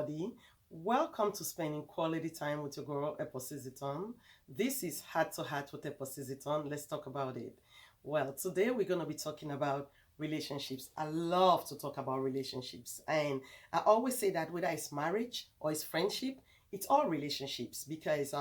everybody. Welcome to spending quality time with your girl, Eposiziton. This is Heart to Heart with Eposiziton. Let's talk about it. Well, today we're going to be talking about relationships. I love to talk about relationships. And I always say that whether it's marriage or it's friendship, it's all relationships because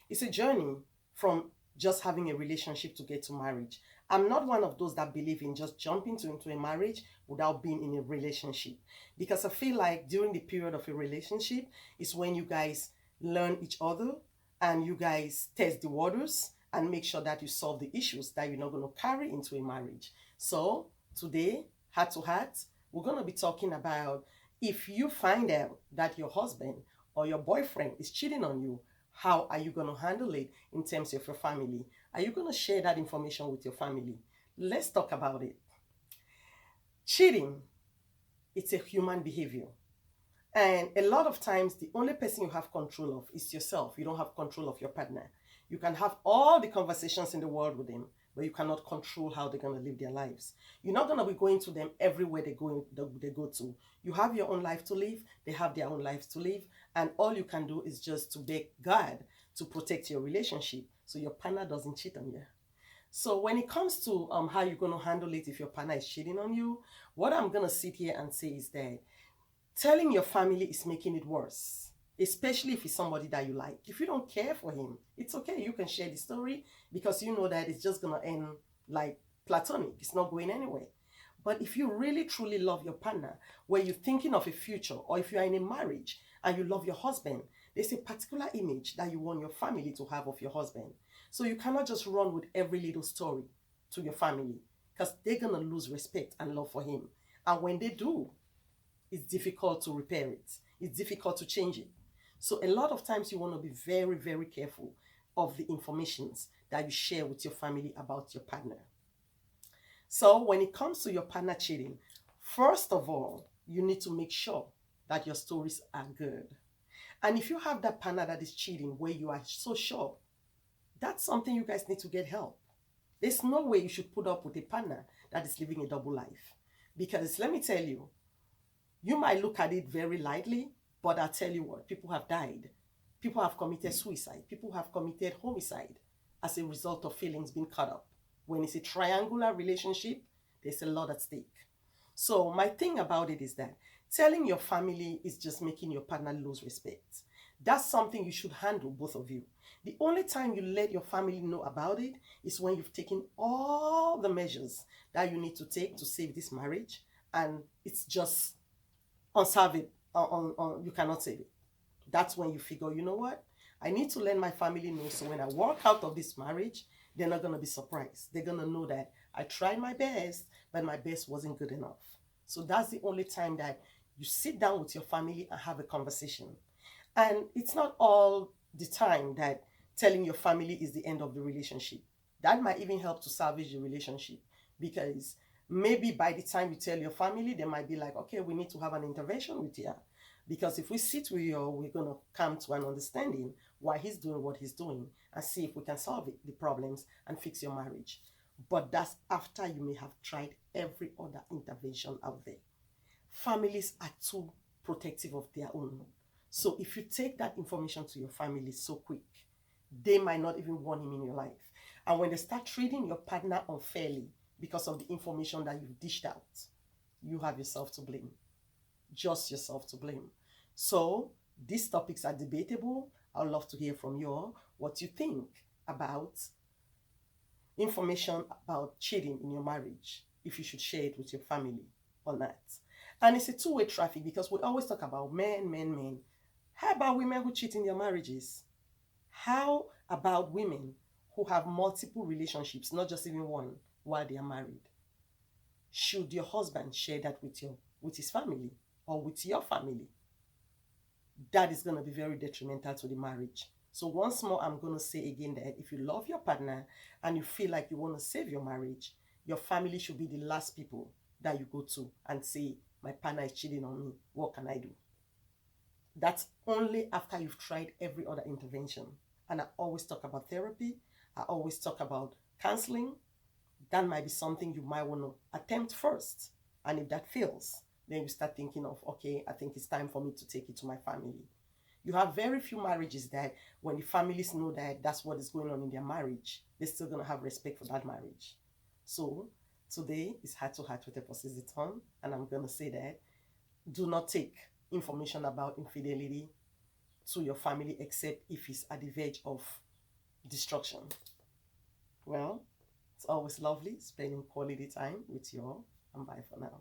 it's a journey from just having a relationship to get to marriage. I'm not one of those that believe in just jumping into a marriage without being in a relationship because I feel like during the period of a relationship is when you guys learn each other and you guys test the waters and make sure that you solve the issues that you're not going to carry into a marriage. So, today, heart to heart, we're going to be talking about if you find out that your husband or your boyfriend is cheating on you, how are you going to handle it in terms of your family? Are you going to share that information with your family? Let's talk about it. Cheating, it's a human behavior. And a lot of times, the only person you have control of is yourself. You don't have control of your partner. You can have all the conversations in the world with them, but you cannot control how they're going to live their lives. You're not going to be going to them everywhere they go to. You have your own life to live. They have their own lives to live. And all you can do is just to beg God to protect your relationship so your partner doesn't cheat on you. So when it comes to how you're going to handle it if your partner is cheating on you, what I'm going to sit here and say is that telling your family is making it worse, especially if it's somebody that you like. If you don't care for him, it's okay. You can share the story because you know that it's just going to end like platonic. It's not going anywhere. But if you really truly love your partner, where you're thinking of a future, or if you're in a marriage and you love your husband, there's a particular image that you want your family to have of your husband. So you cannot just run with every little story to your family because they're going to lose respect and love for him. And when they do, it's difficult to repair it. It's difficult to change it. So a lot of times you want to be very, very careful of the informations that you share with your family about your partner. So when it comes to your partner cheating, first of all, you need to make sure that your stories are good. And if you have that partner that is cheating where you are so sure, that's something you guys need to get help. There's no way you should put up with a partner that is living a double life. Because let me tell you, you might look at it very lightly, but I tell you what, people have died. People have committed suicide. People have committed homicide as a result of feelings being cut up. When it's a triangular relationship, there's a lot at stake. So my thing about it is that telling your family is just making your partner lose respect. That's something you should handle, both of you. The only time you let your family know about it is when you've taken all the measures that you need to take to save this marriage, and it's just unsalvable. You cannot save it. That's when you figure, you know what? I need to let my family know so when I walk out of this marriage, they're not going to be surprised. They're going to know that I tried my best, but my best wasn't good enough. So that's the only time that you sit down with your family and have a conversation. And it's not all the time that telling your family is the end of the relationship. That might even help to salvage the relationship because maybe by the time you tell your family, they might be like, okay, we need to have an intervention with you. Because if we sit with you, we're going to come to an understanding why he's doing what he's doing and see if we can solve it, the problems and fix your marriage. But that's after you may have tried every other intervention out there. Families are too protective of their own. So if you take that information to your family so quick, they might not even want him in your life. And when they start treating your partner unfairly because of the information that you've dished out, you have yourself to blame. Just yourself to blame. So these topics are debatable. I'd love to hear from you all what you think about information about cheating in your marriage, if you should share it with your family or not. And it's a two-way traffic because we always talk about men, men, men. How about women who cheat in their marriages? How about women who have multiple relationships, not just even one, while they are married? Should your husband share that with his family or with your family? That is going to be very detrimental to the marriage. So once more, I'm going to say again that if you love your partner and you feel like you want to save your marriage, your family should be the last people that you go to and say, my partner is cheating on me. What can I do? That's only after you've tried every other intervention. And I always talk about therapy. I always talk about counseling. That might be something you might want to attempt first. And if that fails, then you start thinking of, okay, I think it's time for me to take it to my family. You have very few marriages that when the families know that that's what is going on in their marriage, they're still going to have respect for that marriage. So today is Heart to Heart with Eposiziton, and I'm going to say that do not take information about infidelity to your family except if it's at the verge of destruction. Well, it's always lovely spending quality time with you all, and bye for now.